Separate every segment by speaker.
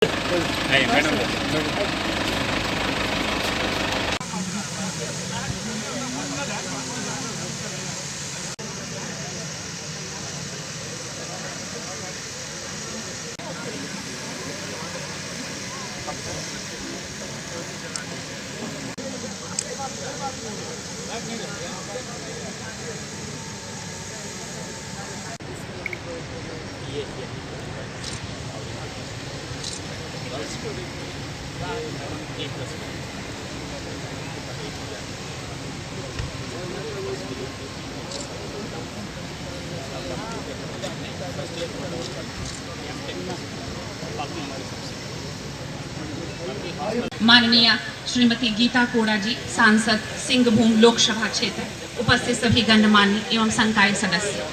Speaker 1: नहीं मैडम
Speaker 2: माननीय श्रीमती गीता कोड़ा जी, सांसद सिंहभूम लोकसभा क्षेत्र, उपस्थित सभी गणमान्य एवं संकाय सदस्य,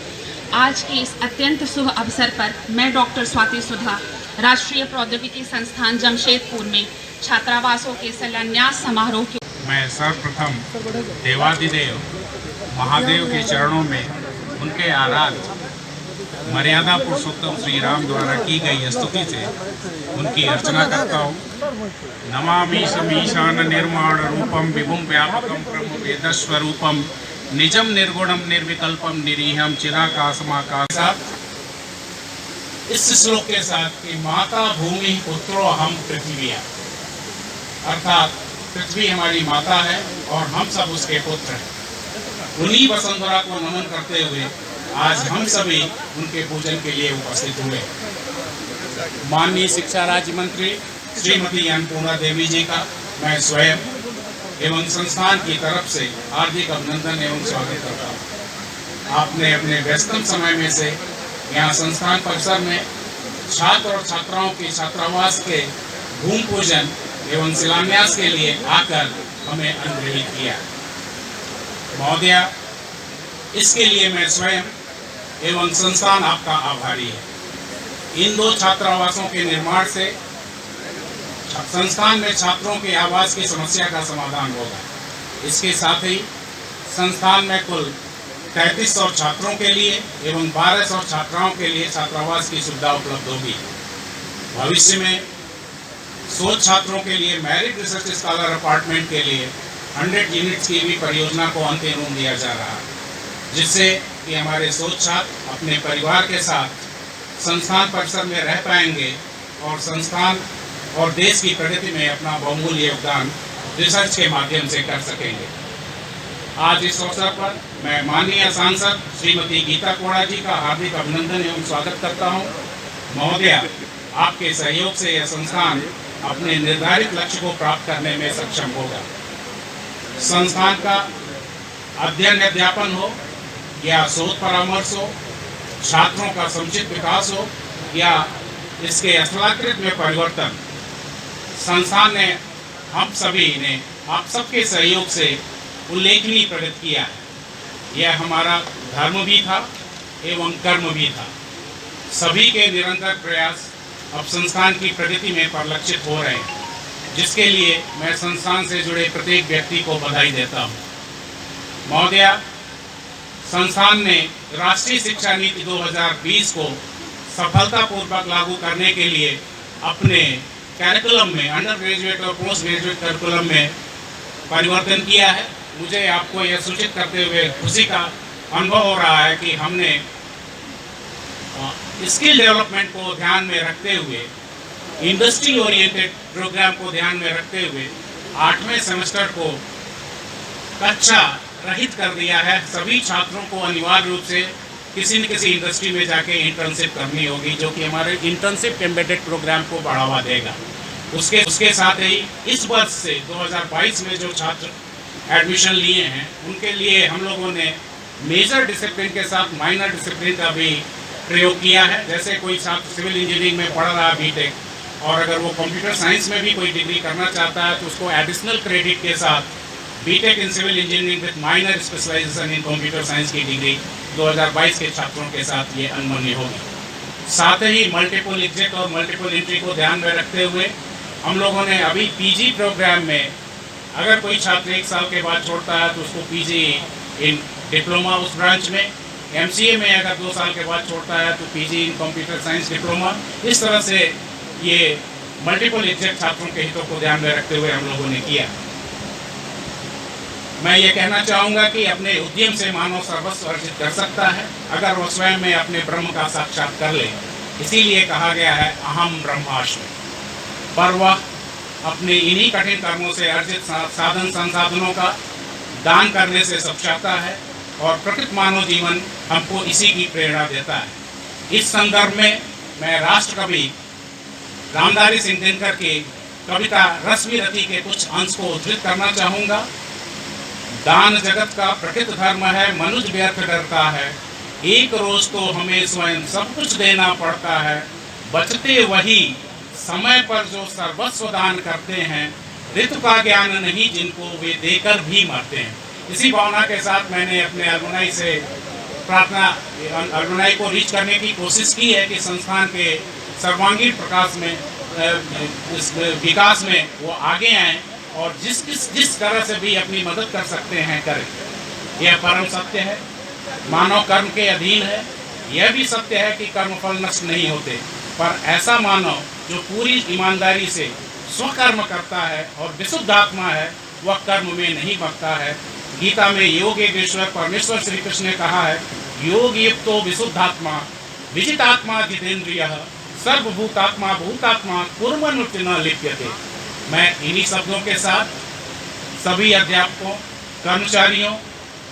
Speaker 2: आज के इस अत्यंत शुभ अवसर पर मैं डॉक्टर स्वाति सुधा, राष्ट्रीय प्रौद्योगिकी संस्थान जमशेदपुर में छात्रावासों के शिलान्यास समारोह के
Speaker 3: मैं सर्वप्रथम देवादिदेव महादेव के चरणों में उनके आराध्य मर्यादा पुरुषोत्तम श्री राम द्वारा की गई स्तुति से उनकी अर्चना करता हूँ। नमामि समीशान निर्माण रूपम विभुम व्यापकम ब्रह्म वेदस्वरूपम निजम निर्गुणम निर्विकल्पम निरीहम चिराकाशमाकाशा। इस श्लोक के साथ कि माता भूमि पुत्रो हम पृथ्विया, अर्थात पृथ्वी हमारी माता है और हम सब उसके पुत्र हैं। उन्हीं वसुंधरा को नमन करते हुए आज हम सभी उनके पूजन के लिए उपस्थित हुए। माननीय शिक्षा राज्य मंत्री श्रीमती अन्नपूर्णा देवी जी का मैं स्वयं एवं संस्थान की तरफ से हार्दिक अभिनंदन एवं स्वागत करता हूँ। आपने अपने व्यस्तम समय में से यहाँ संस्थान परिसर में छात्र और छात्राओं के छात्रावास के भूमि पूजन एवं शिलान्यास के लिए आकर हमें अनुग्रहित किया। महोदया, इसके लिए मैं स्वयं एवं संस्थान आपका आभारी है। इन दो छात्रावासों के निर्माण से संस्थान में छात्रों के आवास की समस्या का समाधान होगा। इसके साथ ही संस्थान में कुल 3300 छात्रों के लिए एवं 1200 छात्राओं के लिए छात्रावास की सुविधा उपलब्ध होगी। भविष्य में 100 छात्रों के लिए मैरिट रिसर्च स्कॉलर अपार्टमेंट के लिए 100 यूनिट्स की भी परियोजना को अंतिम रूप दिया जा रहा है, जिससे कि हमारे 100 छात्र अपने परिवार के साथ संस्थान परिसर में रह पाएंगे और संस्थान और देश की प्रगति में अपना बहुमूल्य योगदान रिसर्च के माध्यम से कर सकेंगे। आज इस अवसर पर मैं माननीय सांसद श्रीमती गीता कोड़ा जी का हार्दिक अभिनंदन एवं स्वागत करता हूं। महोदया, आपके सहयोग से यह संस्थान अपने निर्धारित लक्ष्य को प्राप्त करने में सक्षम होगा। संस्थान का अध्ययन अध्यापन हो या शोध परामर्श हो, छात्रों का समुचित विकास हो या इसके स्थलाकृत में परिवर्तन, संस्थान ने हम सभी ने आप सबके सहयोग से उल्लेखनीय प्रगति किया है। यह हमारा धर्म भी था एवं कर्म भी था। सभी के निरंतर प्रयास अब संस्थान की प्रगति में परिलक्षित हो रहे हैं, जिसके लिए मैं संस्थान से जुड़े प्रत्येक व्यक्ति को बधाई देता हूँ। महोदया, संस्थान ने राष्ट्रीय शिक्षा नीति 2020 को सफलतापूर्वक लागू करने के लिए अपने कैरिकुलम में अंडर ग्रेजुएट और पोस्ट ग्रेजुएट कैरिकुलम में परिवर्तन किया है। मुझे आपको यह सूचित करते हुए खुशी का अनुभव हो रहा है कि हमने स्किल डेवलपमेंट को ध्यान में रखते हुए, इंडस्ट्री ओरिएंटेड प्रोग्राम को ध्यान में रखते हुए 8वें सेमेस्टर को कक्षा रहित कर दिया है। सभी छात्रों को अनिवार्य रूप से किसी न किसी इंडस्ट्री में जाके इंटर्नशिप करनी होगी, जो कि हमारे इंटर्नशिप एम्बेडेड प्रोग्राम को बढ़ावा देगा। उसके साथ ही इस वर्ष से 2022 में जो छात्र एडमिशन लिए हैं, उनके लिए हम लोगों ने मेजर डिसिप्लिन के साथ माइनर डिसिप्लिन का भी प्रयोग किया है। जैसे कोई छात्र सिविल इंजीनियरिंग में पढ़ रहा है बीटेक, और अगर वो कंप्यूटर साइंस में भी कोई डिग्री करना चाहता है तो उसको एडिशनल क्रेडिट के साथ B Tech in civil engineering with minor specialization in computer science की डिग्री 2022 के छात्रों के साथ ये अनुमन्य होगी। साथ ही मल्टीपल एग्जिट और मल्टीपल एंट्री को ध्यान में रखते हुए हम लोगों ने अभी पीजी प्रोग्राम में अगर कोई छात्र 1 साल के बाद छोड़ता है तो उसको पीजी इन डिप्लोमा उस ब्रांच में, एमसीए में अगर 2 साल के बाद छोड़ता है तो पीजी इन कंप्यूटर साइंस डिप्लोमा। इस तरह से ये मल्टीपल एग्जैक्ट छात्रों के हितों को ध्यान में रखते हुए हम लोगों ने किया। मैं ये कहना चाहूँगा कि अपने उद्यम से मानव सर्वस्व अर्जित कर सकता है अगर वह स्वयं में अपने ब्रह्म का साक्षात कर ले। इसीलिए कहा गया है अहम ब्रह्मास्मि। पर वह अपने इन्हीं कठिन कर्मों से अर्जित साधन संसाधनों का दान करने से सब चाहता है और प्रकृत मानव जीवन हमको इसी की प्रेरणा देता है। इस संदर्भ में मैं राष्ट्र कवि रामधारी सिंह दिनकर की कविता रश्मि रति के कुछ अंश को उद्धृत करना चाहूँगा। दान जगत का प्रकृत धर्म है, मनुष्य व्यर्थ डरता है, एक रोज तो हमें स्वयं सब कुछ देना पड़ता है, बचते वही समय पर जो सर्वस्व दान करते हैं, ऋतु का ज्ञान नहीं जिनको वे देकर भी मरते हैं। इसी भावना के साथ मैंने अपने अलुमनाई से प्रार्थना, अलुमनाई को रीच करने की कोशिश की है कि संस्थान के सर्वांगीण प्रकाश में इस विकास में वो आगे आएँ और जिस तरह से भी अपनी मदद कर सकते हैं करें। यह परम सत्य है, मानव कर्म के अधीन है। यह भी सत्य है कि कर्मफल नष्ट नहीं होते, पर ऐसा मानव जो पूरी ईमानदारी से स्वकर्म करता है और विशुद्ध आत्मा है, वह कर्म में नहीं मरता है। गीता में योग योगेश्वर परमेश्वर श्री कृष्ण ने कहा है, योग युक्तो विशुद्धात्मा विजितात्मा जितेंद्रियः सर्वभूतात्मा भूतात्मा कुर्मन्नुति न लिप्यते। मैं इन्हीं शब्दों के साथ सभी अध्यापकों, कर्मचारियों,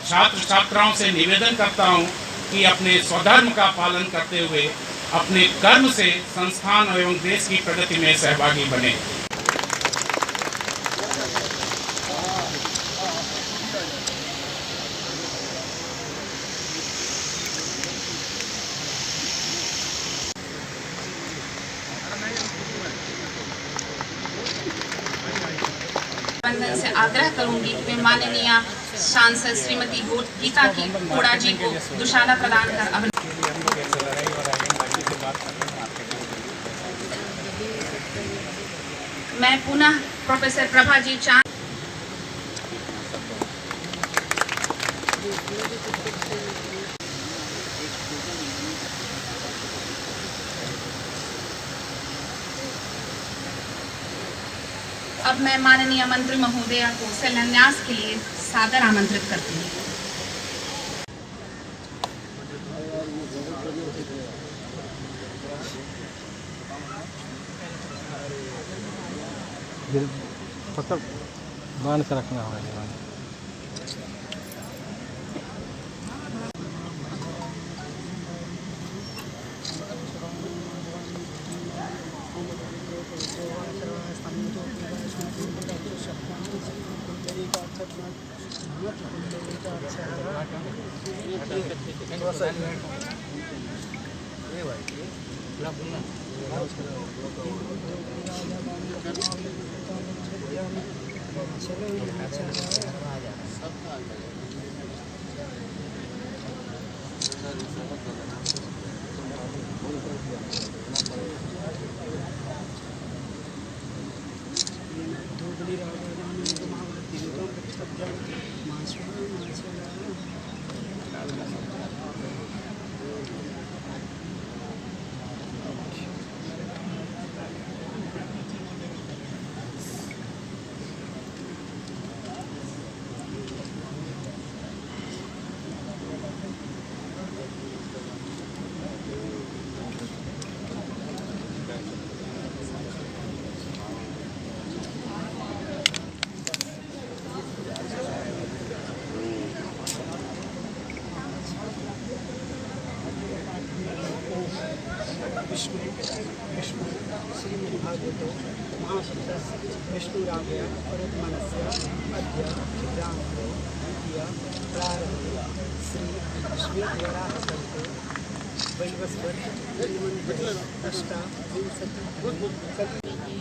Speaker 3: छात्र छात्राओं से निवेदन करता हूं कि अपने स्वधर्म का पालन करते हुए अपने कर्म से संस्थान एवं देश की प्रगति में सहभागी बने।
Speaker 2: बंधन से आग्रह करूंगी कि मैं माननीय सांसद श्रीमती गीता कोड़ा जी को दुशाला प्रदान कर मैं पुनः प्रोफेसर प्रभा जी चांद अब मैं माननीय मंत्री महोदया को शिलान्यास के लिए सादर आमंत्रित करती हूँ।
Speaker 1: मतलब बांध के रखना होगा।
Speaker 4: विष्णुभागवतो महासप्तस्य विष्णुरामया परमनस्य अद्य क्षिप्रांतो द्वितीय प्रारंभे श्री श्वेतवराहकल्पे वैवस्वत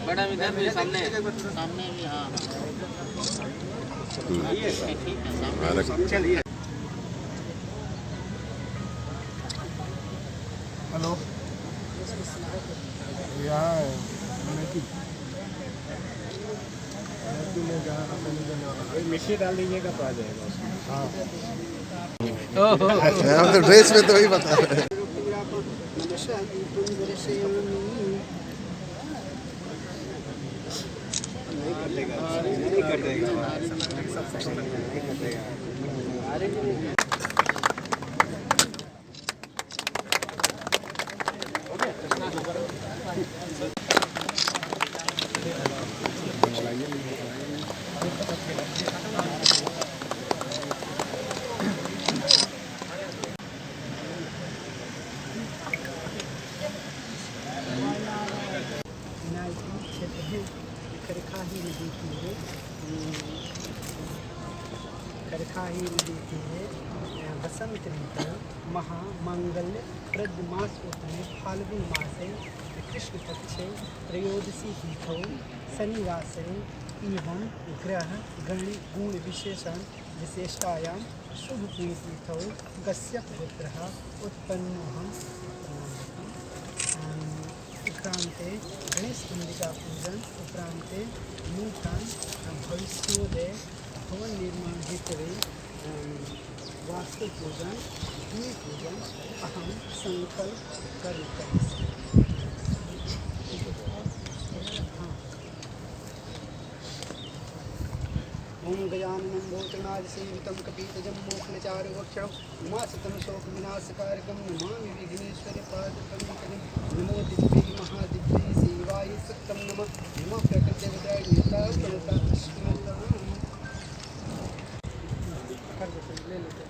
Speaker 5: मैडम इधर भी सामने भी हाँ चलिए।
Speaker 1: हेलो यहाँ मिक्सी डाल दीजिएगा तो आ जाएगा उसमें। हाँ तो ड्रेस में तो वही बता रहे हैं।
Speaker 4: खरखाही नदी की है वसंत ऋतु महामंगल्य प्रद मास उत्तमे फाल्गुन मासे कृष्ण पक्षे त्रयोदशी तिथौ शनिवासरे एवं ग्रह गण गुण विशेषण विशेषतायां शुभ पुण्यतिथौ कश्यप पुत्रः उत्पन्नः उपरांते गणेश अंबिका पूजन उपरांते नूतन भविष्योदय भवन निर्माण हेतवे वास्तु पूजन भूमि पूजन अहम संकल्प करिष्ये। ओम गजाननं भूतनाथसेवितं कपितजं मोक्षचारुवक्षं उमासुतं शोकविनाशकारकं नमामि विघ्नेश्वरपादपङ्कजं नमो दिव्यै महादिव्यै शिवाय सत्यं नमः नमः प्रकृतिविद्याय नेता प्रणता स्मृता ले लेते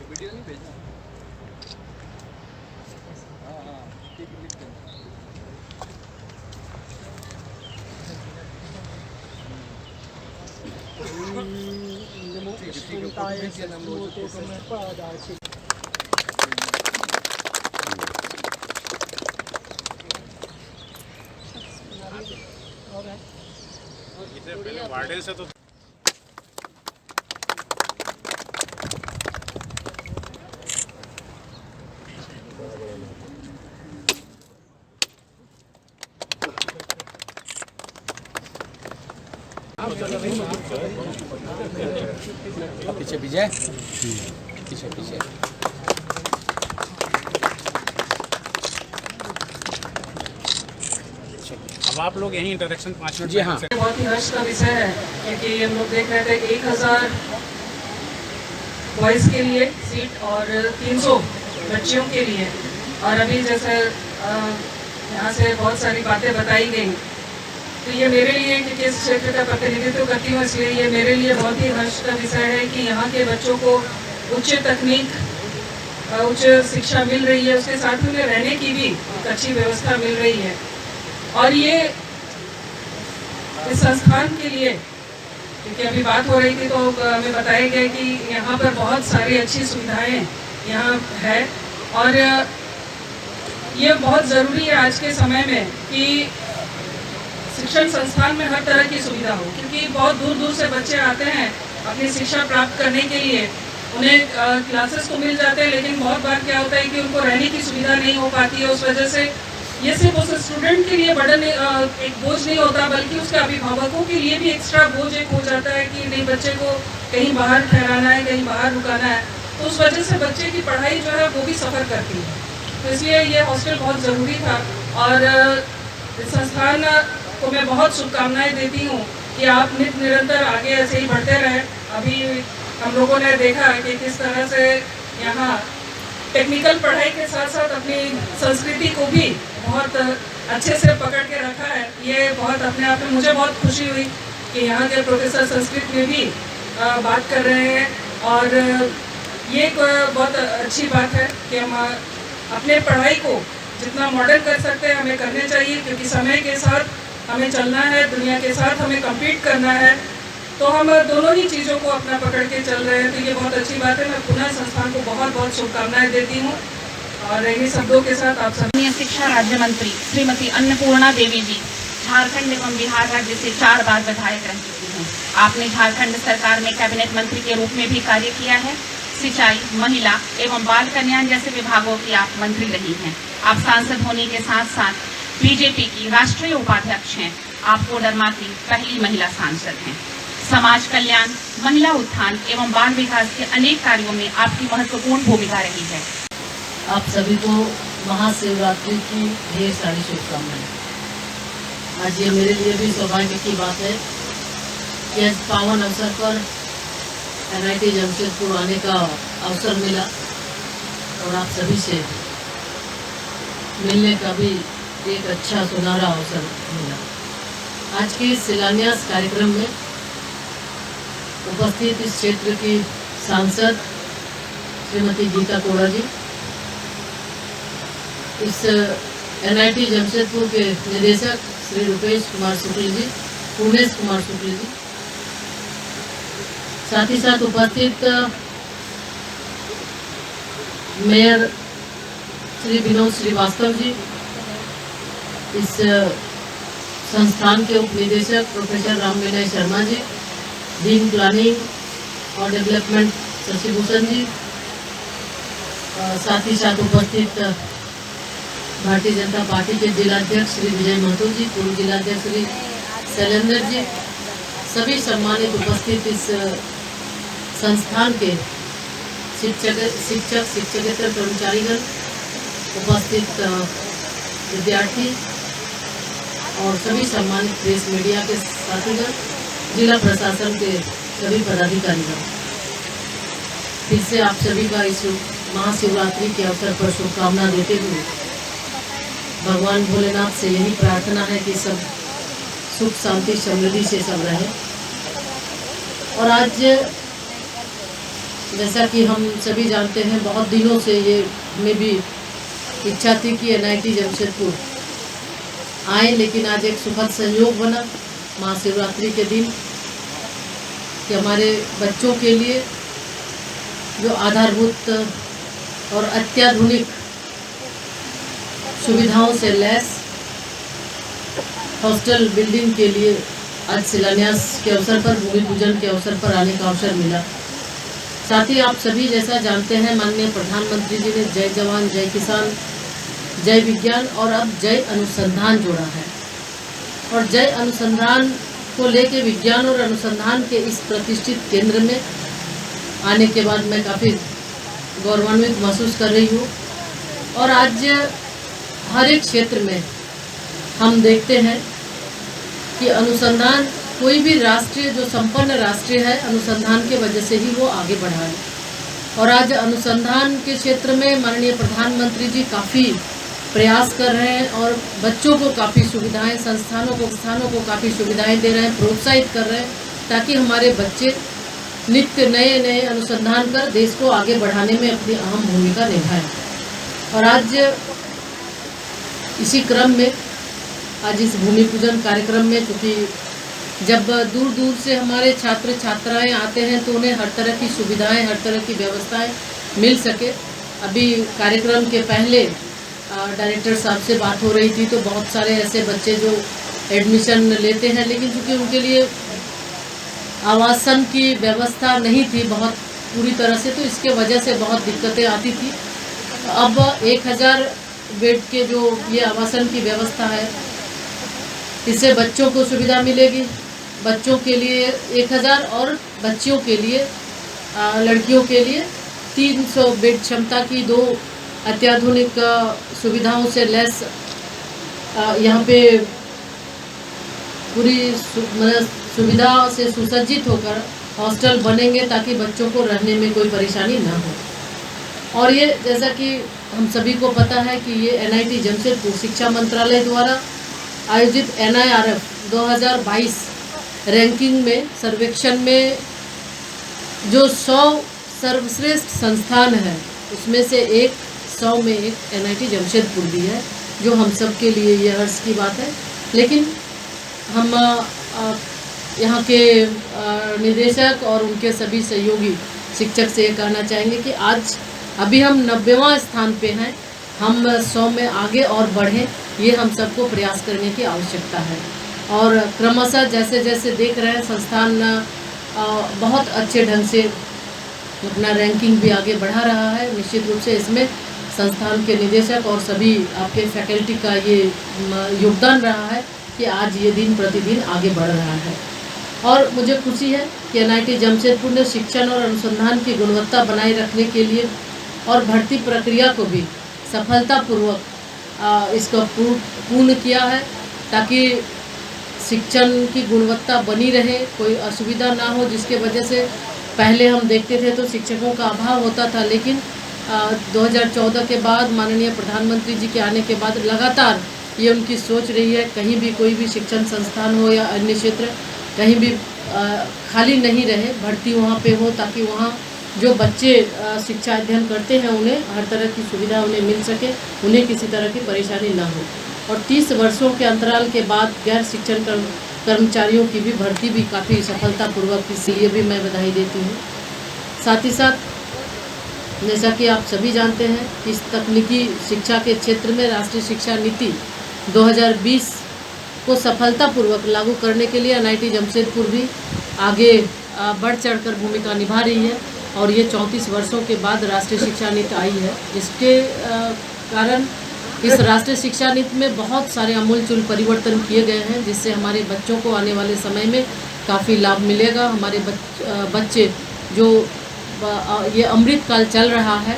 Speaker 5: वीडियो नहीं भेजना। हाँ हाँ ठीक लिख देना।
Speaker 4: नमो स्मृताय सत्मूर्ते सत्पादाचि
Speaker 1: पहले वार्डन से तो
Speaker 5: पीछे पीछे पीछे पीछे
Speaker 1: अब आप लोग यहीं इंटरेक्शन 5 मिनट
Speaker 5: जी हाँ।
Speaker 6: बहुत ही हर्ष का विषय है क्योंकि हम लोग देख रहे थे 1000 बॉयज़ के लिए सीट और 300 बच्चियों के लिए, और अभी जैसे यहाँ से बहुत सारी बातें बताई गई, तो ये मेरे लिए क्योंकि इस क्षेत्र का प्रतिनिधित्व करती हूँ इसलिए ये मेरे लिए बहुत ही हर्ष का विषय है कि यहाँ के बच्चों को उच्च तकनीक उच्च शिक्षा मिल रही है, उसके साथ उन्हें रहने की भी एक अच्छी व्यवस्था मिल रही है। और ये इस संस्थान के लिए क्योंकि अभी बात हो रही थी तो हमें बताया गया कि यहाँ पर बहुत सारी अच्छी सुविधाएं यहाँ है, और ये बहुत ज़रूरी है आज के समय में कि शिक्षण संस्थान में हर तरह की सुविधा हो, क्योंकि बहुत दूर दूर से बच्चे आते हैं अपनी शिक्षा प्राप्त करने के लिए। उन्हें क्लासेस तो मिल जाते हैं लेकिन बहुत बार क्या होता है कि उनको रहने की सुविधा नहीं हो पाती है। उस वजह से ये सिर्फ उस स्टूडेंट के लिए बर्डन एक बोझ नहीं होता, बल्कि उसके अभिभावकों के लिए भी एक्स्ट्रा बोझ एक हो जाता है कि नहीं बच्चे को कहीं बाहर ठहराना है, कहीं बाहर रुकाना है, तो उस वजह से बच्चे की पढ़ाई जो है वो भी सफ़र करती है। तो इसलिए ये हॉस्टल बहुत ज़रूरी था, और इस संस्थान को मैं बहुत शुभकामनाएं देती हूँ कि आप नित्य निरंतर आगे ऐसे ही बढ़ते रहें। अभी हम लोगों ने देखा कि किस तरह से यहाँ टेक्निकल पढ़ाई के साथ साथ अपनी संस्कृति को भी बहुत अच्छे से पकड़ के रखा है। ये बहुत अपने आप में मुझे बहुत खुशी हुई कि यहाँ के प्रोफेसर संस्कृत में भी बात कर रहे हैं, और ये एक बहुत अच्छी बात है कि हम अपने पढ़ाई को जितना मॉडर्न कर सकते हैं हमें करने चाहिए, क्योंकि समय के साथ हमें चलना है, दुनिया के साथ हमें कम्पीट करना है। तो हम दोनों ही चीज़ों को अपना पकड़ के चल रहे हैं, तो ये बहुत अच्छी बात है। मैं पुनः संस्थान को बहुत बहुत शुभकामनाएं देती हूँ और इन्हीं शब्दों के साथ आप सब
Speaker 2: शिक्षा राज्य मंत्री श्रीमती अन्नपूर्णा देवी जी झारखंड एवं बिहार राज्य से 4 बार विधायक रह चुकी हैं। आपने झारखंड सरकार में कैबिनेट मंत्री के रूप में भी कार्य किया है। सिंचाई, महिला एवं बाल कल्याण जैसे विभागों की आप मंत्री रही हैं। आप सांसद होने के साथ साथ बीजेपी की राष्ट्रीय उपाध्यक्ष हैं। आप कोडरमा की पहली महिला सांसद हैं। समाज कल्याण, महिला उत्थान एवं बाल विकास के अनेक कार्यों में आपकी महत्वपूर्ण भूमिका रही है।
Speaker 7: आप सभी को महाशिवरात्रि की ढेर सारी शुभकामनाएं। आज ये मेरे लिए भी सौभाग्य की बात है कि इस पावन अवसर पर NIT जमशेदपुर आने का अवसर मिला और आप सभी से मिलने का भी एक अच्छा सुनहरा अवसर मिला। आज के इस शिलान्यास कार्यक्रम में उपस्थित इस क्षेत्र की सांसद श्रीमती गीता कोड़ा जी, इस NIT जमशेदपुर के निदेशक श्री रुपेश कुमार शुक्ल जी, उमेश कुमार शुक्ल जी, साथ ही साथ उपस्थित मेयर श्री विनोद श्रीवास्तव जी, इस संस्थान के उप निदेशक professor Ram Vinay Sharma ji, dean planning और डेवलपमेंट शशिभूषण जी, साथ ही साथ उपस्थित भारतीय जनता पार्टी के जिलाध्यक्ष श्री विजय महतो जी, पूर्व जिलाध्यक्ष श्री शैलेंद्र जी, सभी सम्मानित उपस्थित इस संस्थान के शिक्षकेतर कर्मचारीगण, उपस्थित विद्यार्थी और सभी सम्मानित प्रेस मीडिया के साथीगण, जिला प्रशासन के सभी पदाधिकारीगण, फिर से आप सभी का इस महाशिवरात्रि के अवसर पर शुभकामना देते हुए भगवान भोलेनाथ से यही प्रार्थना है कि सब सुख शांति समृद्धि से सब रहे। और आज जैसा कि हम सभी जानते हैं, बहुत दिनों से ये हमें भी इच्छा थी कि NIT जमशेदपुर आए, लेकिन आज एक सुखद संयोग बना महाशिवरात्रि के दिन कि हमारे बच्चों के लिए जो आधारभूत और अत्याधुनिक सुविधाओं से लैस हॉस्टल बिल्डिंग के लिए आज शिलान्यास के अवसर पर, भूमि पूजन के अवसर पर आने का अवसर मिला। साथ ही आप सभी जैसा जानते हैं, माननीय प्रधानमंत्री जी ने जय जवान, जय किसान, जय विज्ञान और अब जय अनुसंधान जोड़ा है। और जय अनुसंधान को लेके विज्ञान और अनुसंधान के इस प्रतिष्ठित केंद्र में आने के बाद मैं काफ़ी गौरवान्वित महसूस कर रही हूँ। और आज हर एक क्षेत्र में हम देखते हैं कि अनुसंधान, कोई भी राष्ट्रीय जो संपन्न राष्ट्र है, अनुसंधान के वजह से ही वो आगे बढ़ा है। और आज अनुसंधान के क्षेत्र में माननीय प्रधानमंत्री जी काफ़ी प्रयास कर रहे हैं और बच्चों को काफ़ी सुविधाएं, संस्थानों को काफ़ी सुविधाएं दे रहे हैं, प्रोत्साहित कर रहे हैं, ताकि हमारे बच्चे नित्य नए नए अनुसंधान कर देश को आगे बढ़ाने में अपनी अहम भूमिका निभाएं। और आज इसी क्रम में आज इस भूमि पूजन कार्यक्रम में, चूँकि जब दूर दूर से हमारे छात्र छात्राएं आते हैं तो उन्हें हर तरह की सुविधाएं, हर तरह की व्यवस्थाएं मिल सके। अभी कार्यक्रम के पहले डायरेक्टर साहब से बात हो रही थी, तो बहुत सारे ऐसे बच्चे जो एडमिशन लेते हैं, लेकिन चूँकि उनके लिए आवासन की व्यवस्था नहीं थी बहुत पूरी तरह से, तो इसके वजह से बहुत दिक्कतें आती थी। अब 1000 बेड के जो ये आवासन की व्यवस्था है, इससे बच्चों को सुविधा मिलेगी। बच्चों के लिए 1000 और बच्चियों के लिए, लड़कियों के लिए 300 बेड क्षमता की 2 अत्याधुनिक सुविधाओं से लैस यहाँ पे पूरी सुविधा से सुसज्जित होकर हॉस्टल बनेंगे, ताकि बच्चों को रहने में कोई परेशानी ना हो। और ये जैसा कि हम सभी को पता है कि ये NIT जमशेदपुर शिक्षा मंत्रालय द्वारा आयोजित NIRF 2022 रैंकिंग में, सर्वेक्षण में जो 100 सर्वश्रेष्ठ संस्थान है, उसमें से 100 में एक NIT जमशेदपुर भी है, जो हम सब के लिए ये हर्ष की बात है। लेकिन हम यहाँ के निदेशक और उनके सभी सहयोगी शिक्षक से ये कहना चाहेंगे कि आज अभी हम 90वां स्थान पे हैं, हम 100 में आगे और बढ़ें, ये हम सबको प्रयास करने की आवश्यकता है। और क्रमशः जैसे जैसे देख रहे हैं संस्थान बहुत अच्छे ढंग से अपना रैंकिंग भी आगे बढ़ा रहा है। निश्चित रूप से इसमें संस्थान के निदेशक और सभी आपके फैकल्टी का ये योगदान रहा है कि आज ये दिन प्रतिदिन आगे बढ़ रहा है। और मुझे खुशी है कि NIT जमशेदपुर ने शिक्षण और अनुसंधान की गुणवत्ता बनाए रखने के लिए और भर्ती प्रक्रिया को भी सफलतापूर्वक इसका पूर्ण किया है, ताकि शिक्षण की गुणवत्ता बनी रहे, कोई असुविधा ना हो, जिसके वजह से पहले हम देखते थे तो शिक्षकों का अभाव होता था। लेकिन 2014 के बाद माननीय प्रधानमंत्री जी के आने के बाद लगातार ये उनकी सोच रही है, कहीं भी कोई भी शिक्षण संस्थान हो या अन्य क्षेत्र कहीं भी खाली नहीं रहे, भर्ती वहाँ पे हो, ताकि वहाँ जो बच्चे शिक्षा अध्ययन करते हैं उन्हें हर तरह की सुविधा उन्हें मिल सके, उन्हें किसी तरह की परेशानी ना हो। और 30 वर्षों के अंतराल के बाद गैर शिक्षण कर्मचारियों की भी भर्ती भी काफ़ी सफलतापूर्वक, इसलिए भी मैं बधाई देती हूँ। साथ ही साथ जैसा कि आप सभी जानते हैं कि इस तकनीकी शिक्षा के क्षेत्र में राष्ट्रीय शिक्षा नीति 2020 को सफलतापूर्वक लागू करने के लिए NIT जमशेदपुर भी आगे बढ़ चढ़कर भूमिका निभा रही है। और ये 34 वर्षों के बाद राष्ट्रीय शिक्षा नीति आई है, जिसके कारण इस राष्ट्रीय शिक्षा नीति में बहुत सारे आमूलचूल परिवर्तन किए गए हैं, जिससे हमारे बच्चों को आने वाले समय में काफ़ी लाभ मिलेगा। हमारे बच्चे जो ये अमृत काल चल रहा है,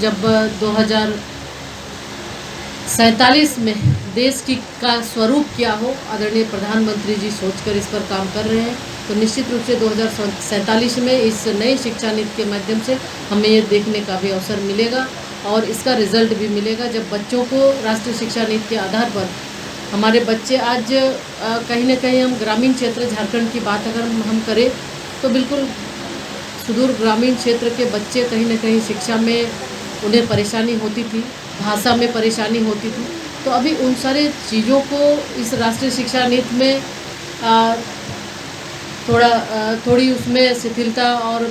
Speaker 7: जब 2047 में देश का स्वरूप क्या हो, आदरणीय प्रधानमंत्री जी सोचकर इस पर काम कर रहे हैं। तो निश्चित रूप से 2047 में इस नई शिक्षा नीति के माध्यम से हमें ये देखने का भी अवसर मिलेगा और इसका रिजल्ट भी मिलेगा, जब बच्चों को राष्ट्रीय शिक्षा नीति के आधार पर हमारे बच्चे आज कहीं ना कहीं, हम ग्रामीण क्षेत्र झारखंड की बात अगर हम करें तो बिल्कुल सुदूर ग्रामीण क्षेत्र के बच्चे कहीं ना कहीं शिक्षा में उन्हें परेशानी होती थी, भाषा में परेशानी होती थी। तो अभी उन सारे चीज़ों को इस राष्ट्रीय शिक्षा नीति में थोड़ी उसमें शिथिलता और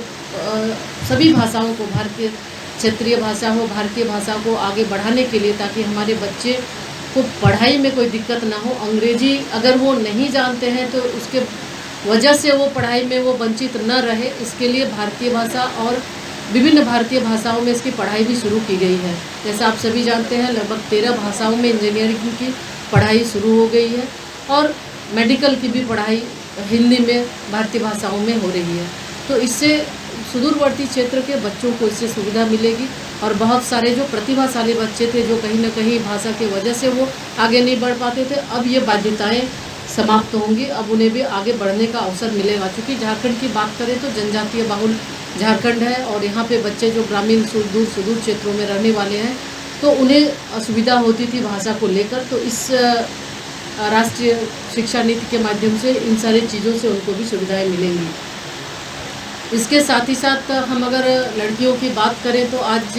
Speaker 7: सभी भाषाओं को, भारतीय क्षेत्रीय भाषा हो, भारतीय भाषा को आगे बढ़ाने के लिए, ताकि हमारे बच्चे को पढ़ाई में कोई दिक्कत ना हो। अंग्रेजी अगर वो नहीं जानते हैं तो उसके वजह से वो पढ़ाई में वो वंचित न रहे, इसके लिए भारतीय भाषा और विभिन्न भारतीय भाषाओं में इसकी पढ़ाई भी शुरू की गई है। जैसा आप सभी जानते हैं, लगभग 13 भाषाओं में इंजीनियरिंग की पढ़ाई शुरू हो गई है और मेडिकल की भी पढ़ाई हिंदी में भारतीय भाषाओं में हो रही है। तो इससे सुदूरवर्ती क्षेत्र के बच्चों को इससे सुविधा मिलेगी और बहुत सारे जो प्रतिभाशाली बच्चे थे, जो कहीं ना कहीं भाषा की वजह से वो आगे नहीं बढ़ पाते थे, अब ये बाध्यताएं समाप्त होंगी, अब उन्हें भी आगे बढ़ने का अवसर मिलेगा। क्योंकि झारखंड की बात करें तो जनजातीय बाहुल झारखंड है और यहाँ पे बच्चे जो ग्रामीण सुदूर क्षेत्रों में रहने वाले हैं, तो उन्हें असुविधा होती थी भाषा को लेकर। तो इस राष्ट्रीय शिक्षा नीति के माध्यम से इन सारी चीज़ों से उनको भी सुविधाएं मिलेंगी। इसके साथ ही साथ हम अगर लड़कियों की बात करें तो आज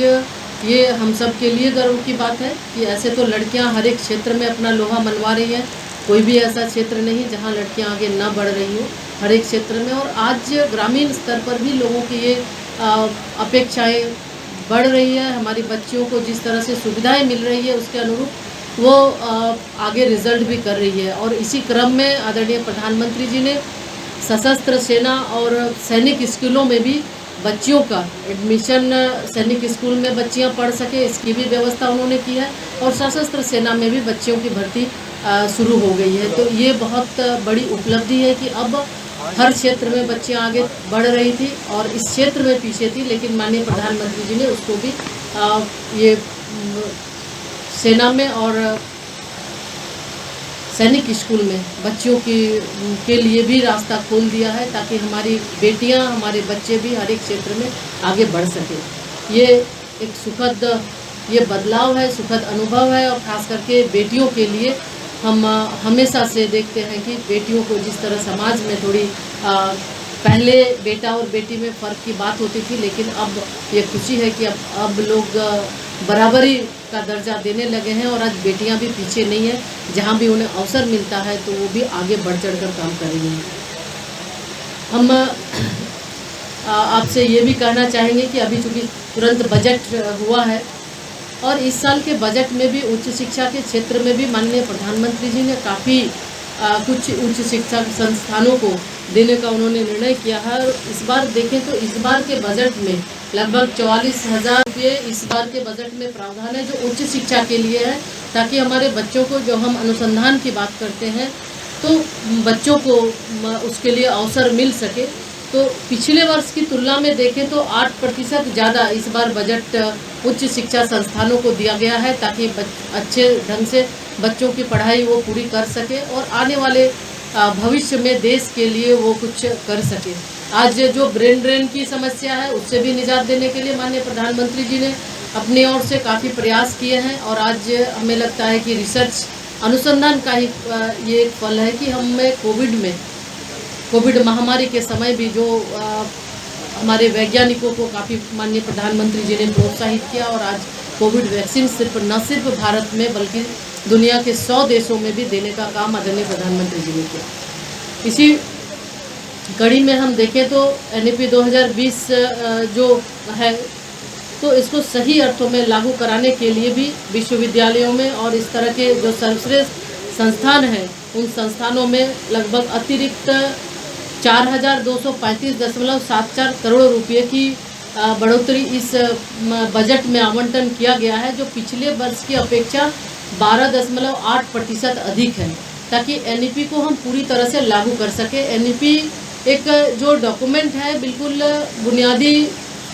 Speaker 7: ये हम सब के लिए गर्व की बात है कि ऐसे तो लड़कियां हर एक क्षेत्र में अपना लोहा मनवा रही हैं, कोई भी ऐसा क्षेत्र नहीं जहां लड़कियां आगे ना बढ़ रही हो, हर एक क्षेत्र में। और आज ग्रामीण स्तर पर भी लोगों की ये अपेक्षाएं बढ़ रही है। हमारी बच्चियों को जिस तरह से सुविधाएं मिल रही है उसके अनुरूप वो आगे रिजल्ट भी कर रही है। और इसी क्रम में आदरणीय प्रधानमंत्री जी ने सशस्त्र सेना और सैनिक स्कूलों में भी बच्चियों का एडमिशन, सैनिक स्कूल में बच्चियां पढ़ सके, इसकी भी व्यवस्था उन्होंने की है। और सशस्त्र सेना में भी बच्चियों की भर्ती शुरू हो गई है। तो ये बहुत बड़ी उपलब्धि है कि अब हर क्षेत्र में बच्चियां आगे बढ़ रही थी और इस क्षेत्र में पीछे थी, लेकिन माननीय प्रधानमंत्री जी ने उसको भी ये सेना में और सैनिक स्कूल में बच्चियों के लिए भी रास्ता खोल दिया है, ताकि हमारी बेटियां, हमारे बच्चे भी हर एक क्षेत्र में आगे बढ़ सकें। ये एक सुखद ये बदलाव है, सुखद अनुभव है। और ख़ास करके बेटियों के लिए हम हमेशा से देखते हैं कि बेटियों को जिस तरह समाज में थोड़ी पहले बेटा और बेटी में फ़र्क की बात होती थी, लेकिन अब ये खुशी है कि अब लोग बराबरी का दर्जा देने लगे हैं और आज बेटियां भी पीछे नहीं हैं। जहां भी उन्हें अवसर मिलता है तो वो भी आगे बढ़ चढ़ कर काम कर रही हैं। हम आपसे ये भी कहना चाहेंगे कि अभी चूँकि तुरंत बजट हुआ है और इस साल के बजट में भी उच्च शिक्षा के क्षेत्र में भी माननीय प्रधानमंत्री जी ने काफ़ी कुछ उच्च शिक्षा संस्थानों को देने का उन्होंने निर्णय किया है। और इस बार देखें तो इस बार के बजट में लगभग 44,000 रुपये इस बार के बजट में प्रावधान है जो उच्च शिक्षा के लिए है, ताकि हमारे बच्चों को, जो हम अनुसंधान की बात करते हैं, तो बच्चों को उसके लिए अवसर मिल सके। तो पिछले वर्ष की तुलना में देखें तो 8% ज़्यादा इस बार बजट उच्च शिक्षा संस्थानों को दिया गया है, ताकि अच्छे ढंग से बच्चों की पढ़ाई वो पूरी कर सके और आने वाले भविष्य में देश के लिए वो कुछ कर सके। आज जो ब्रेन ड्रेन की समस्या है उससे भी निजात देने के लिए माननीय प्रधानमंत्री जी ने अपनी ओर से काफ़ी प्रयास किए हैं और आज हमें लगता है कि रिसर्च अनुसंधान का ही ये एक फल है कि हमें कोविड महामारी के समय भी जो हमारे वैज्ञानिकों को काफ़ी माननीय प्रधानमंत्री जी ने प्रोत्साहित किया और आज कोविड वैक्सीन न सिर्फ भारत में बल्कि दुनिया के 100 देशों में भी देने का काम आदरणीय प्रधानमंत्री जी ने किया। इसी कड़ी में हम देखें तो NEP 2020 जो है तो इसको सही अर्थों में लागू कराने के लिए भी विश्वविद्यालयों में और इस तरह के जो सर्वश्रेष्ठ संस्थान हैं उन संस्थानों में लगभग अतिरिक्त 4,235.74 करोड़ रुपये की बढ़ोतरी इस बजट में आवंटन किया गया है, जो पिछले वर्ष की अपेक्षा 12.8% अधिक है, ताकि NEP को हम पूरी तरह से लागू कर सके। NEP एक जो डॉक्यूमेंट है बिल्कुल बुनियादी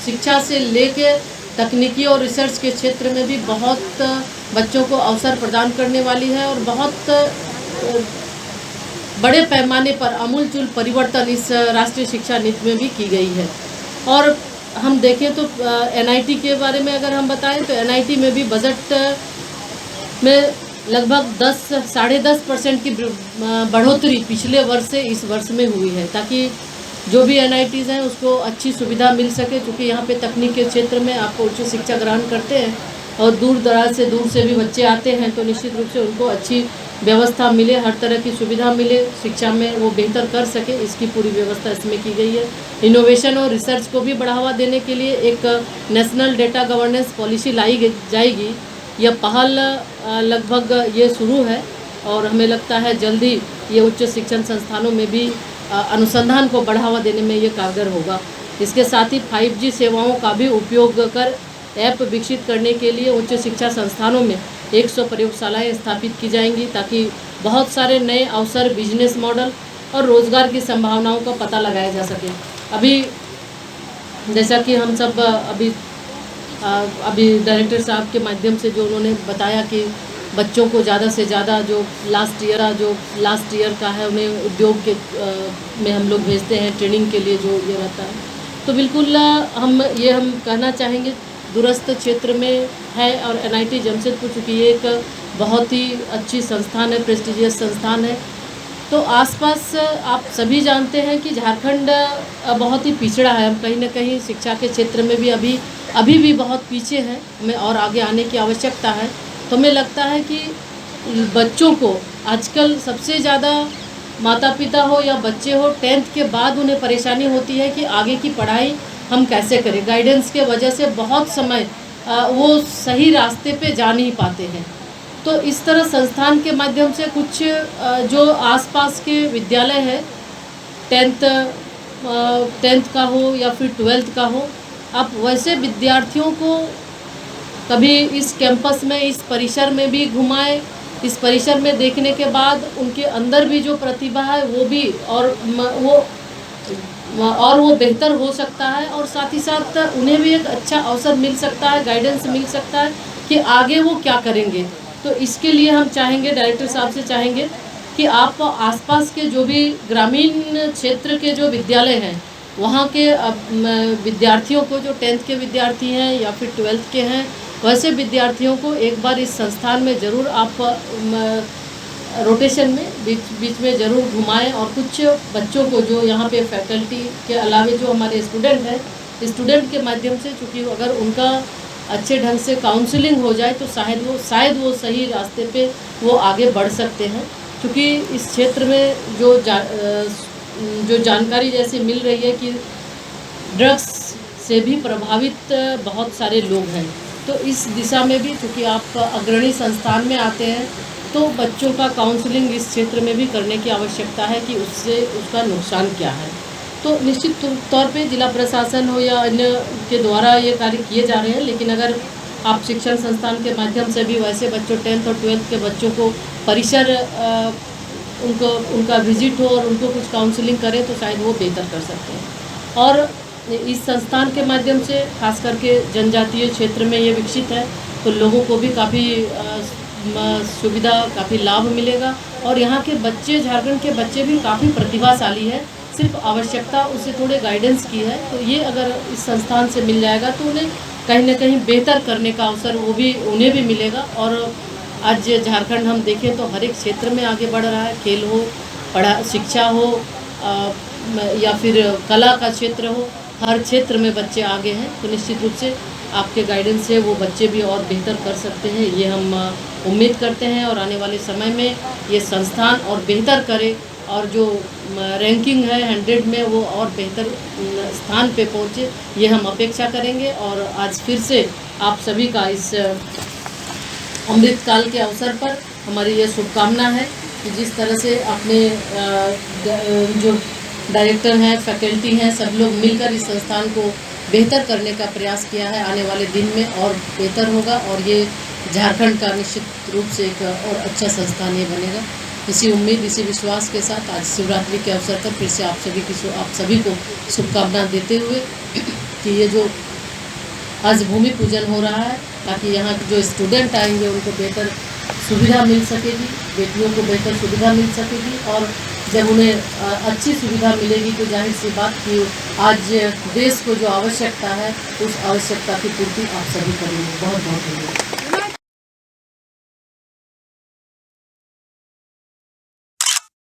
Speaker 7: शिक्षा से लेके तकनीकी और रिसर्च के क्षेत्र में भी बहुत बच्चों को अवसर प्रदान करने वाली है और बहुत बड़े पैमाने पर आमूलचूल परिवर्तन इस राष्ट्रीय शिक्षा नीति में भी की गई है। और हम देखें तो NIT के बारे में अगर हम बताएं तो NIT में भी बजट में लगभग 10-10.5% की बढ़ोतरी पिछले वर्ष से इस वर्ष में हुई है, ताकि जो भी NITs हैं उसको अच्छी सुविधा मिल सके, क्योंकि यहाँ पे तकनीक के क्षेत्र में आपको उच्च शिक्षा ग्रहण करते हैं और दूर से भी बच्चे आते हैं, तो निश्चित रूप से उनको अच्छी व्यवस्था मिले, हर तरह की सुविधा मिले, शिक्षा में वो बेहतर कर सके, इसकी पूरी व्यवस्था इसमें की गई है। इनोवेशन और रिसर्च को भी बढ़ावा देने के लिए एक नेशनल डेटा गवर्नेंस पॉलिसी लाई जाएगी। यह पहल लगभग ये शुरू है और हमें लगता है जल्दी ये उच्च शिक्षण संस्थानों में भी अनुसंधान को बढ़ावा देने में ये कारगर होगा। इसके साथ ही 5G सेवाओं का भी उपयोग कर ऐप विकसित करने के लिए उच्च शिक्षा संस्थानों में 100 प्रयोगशालाएँ स्थापित की जाएंगी, ताकि बहुत सारे नए अवसर, बिजनेस मॉडल और रोज़गार की संभावनाओं का पता लगाया जा सके। अभी जैसा कि हम सब अभी डायरेक्टर साहब के माध्यम से जो उन्होंने बताया कि बच्चों को ज़्यादा से ज़्यादा जो लास्ट ईयर का है उन्हें उद्योग के में हम लोग भेजते हैं ट्रेनिंग के लिए, जो ये रहता है, तो बिल्कुल हम कहना चाहेंगे दूरस्थ क्षेत्र में है और NIT जमशेदपुर चूँकि ये एक बहुत ही अच्छी संस्थान है, प्रेस्टिजियस संस्थान है, तो आसपास आप सभी जानते हैं कि झारखंड बहुत ही पिछड़ा है। हम कहीं ना कहीं शिक्षा के क्षेत्र में भी अभी भी बहुत पीछे हैं, हमें और आगे आने की आवश्यकता है। तो हमें लगता है कि बच्चों को आजकल सबसे ज़्यादा माता पिता हो या बच्चे हो 10th के बाद उन्हें परेशानी होती है कि आगे की पढ़ाई हम कैसे करें। गाइडेंस के वजह से बहुत समय वो सही रास्ते पे जा नहीं पाते हैं। तो इस तरह संस्थान के माध्यम से कुछ जो आसपास के विद्यालय है 10th का हो या फिर 12th का हो, आप वैसे विद्यार्थियों को कभी इस कैंपस में, इस परिसर में भी घुमाएं। इस परिसर में देखने के बाद उनके अंदर भी जो प्रतिभा है वो भी वो बेहतर हो सकता है और साथ ही साथ उन्हें भी एक अच्छा अवसर मिल सकता है, गाइडेंस मिल सकता है कि आगे वो क्या करेंगे। तो इसके लिए हम चाहेंगे, डायरेक्टर साहब से चाहेंगे कि आप आसपास के जो भी ग्रामीण क्षेत्र के जो विद्यालय हैं वहाँ के विद्यार्थियों को, जो 10th के विद्यार्थी हैं या फिर 12th के हैं, वैसे विद्यार्थियों को एक बार इस संस्थान में ज़रूर आप रोटेशन में बीच में ज़रूर घुमाएं और कुछ बच्चों को जो यहाँ पे फैकल्टी के अलावे जो हमारे स्टूडेंट हैं, स्टूडेंट के माध्यम से, चूँकि अगर उनका अच्छे ढंग से काउंसलिंग हो जाए तो शायद वो सही रास्ते पे वो आगे बढ़ सकते हैं। क्योंकि इस क्षेत्र में जो जो जानकारी जैसे मिल रही है कि ड्रग्स से भी प्रभावित बहुत सारे लोग हैं, तो इस दिशा में भी चूँकि आप अग्रणी संस्थान में आते हैं तो बच्चों का काउंसलिंग इस क्षेत्र में भी करने की आवश्यकता है कि उससे उसका नुकसान क्या है। तो निश्चित तौर पे जिला प्रशासन हो या अन्य के द्वारा ये कार्य किए जा रहे हैं, लेकिन अगर आप शिक्षण संस्थान के माध्यम से भी वैसे बच्चों 10th और 12th के बच्चों को परिसर उनका विजिट हो और उनको कुछ काउंसलिंग करें तो शायद वो बेहतर कर सकते हैं। और इस संस्थान के माध्यम से खास करके जनजातीय क्षेत्र में ये विकसित है तो लोगों को भी काफ़ी सुविधा, काफ़ी लाभ मिलेगा। और यहाँ के बच्चे, झारखंड के बच्चे भी काफ़ी प्रतिभाशाली है, सिर्फ आवश्यकता उससे थोड़े गाइडेंस की है। तो ये अगर इस संस्थान से मिल जाएगा तो उन्हें कहीं ना कहीं बेहतर करने का अवसर उन्हें भी मिलेगा। और आज झारखंड हम देखें तो हर एक क्षेत्र में आगे बढ़ रहा है, खेल हो, शिक्षा हो या फिर कला का क्षेत्र हो, हर क्षेत्र में बच्चे आगे हैं। तो निश्चित रूप से आपके गाइडेंस से वो बच्चे भी और बेहतर कर सकते हैं, ये हम उम्मीद करते हैं। और आने वाले समय में ये संस्थान और बेहतर करे और जो रैंकिंग है 100 में वो और बेहतर स्थान पे पहुँचे, ये हम अपेक्षा करेंगे। और आज फिर से आप सभी का इस अमृतकाल के अवसर पर हमारी ये शुभकामना है कि जिस तरह से अपने जो डायरेक्टर हैं, फैकल्टी हैं, सब लोग मिलकर इस संस्थान को बेहतर करने का प्रयास किया है, आने वाले दिन में और बेहतर होगा और ये झारखंड का निश्चित रूप से एक और अच्छा संस्थान ये बनेगा। इसी उम्मीद, इसी विश्वास के साथ आज शिवरात्रि के अवसर पर फिर से आप सभी को शुभकामना देते हुए कि ये जो आज भूमि पूजन हो रहा है ताकि यहाँ के जो स्टूडेंट आएंगे उनको बेहतर सुविधा मिल सकेगी, बेटियों को बेहतर सुविधा मिल सकेगी। और जब उन्हें अच्छी सुविधा मिलेगी तो जाहिर सी बात कि आज देश को जो आवश्यकता है उस आवश्यकता की पूर्ति आप सभी करेंगे। बहुत बहुत धन्यवाद।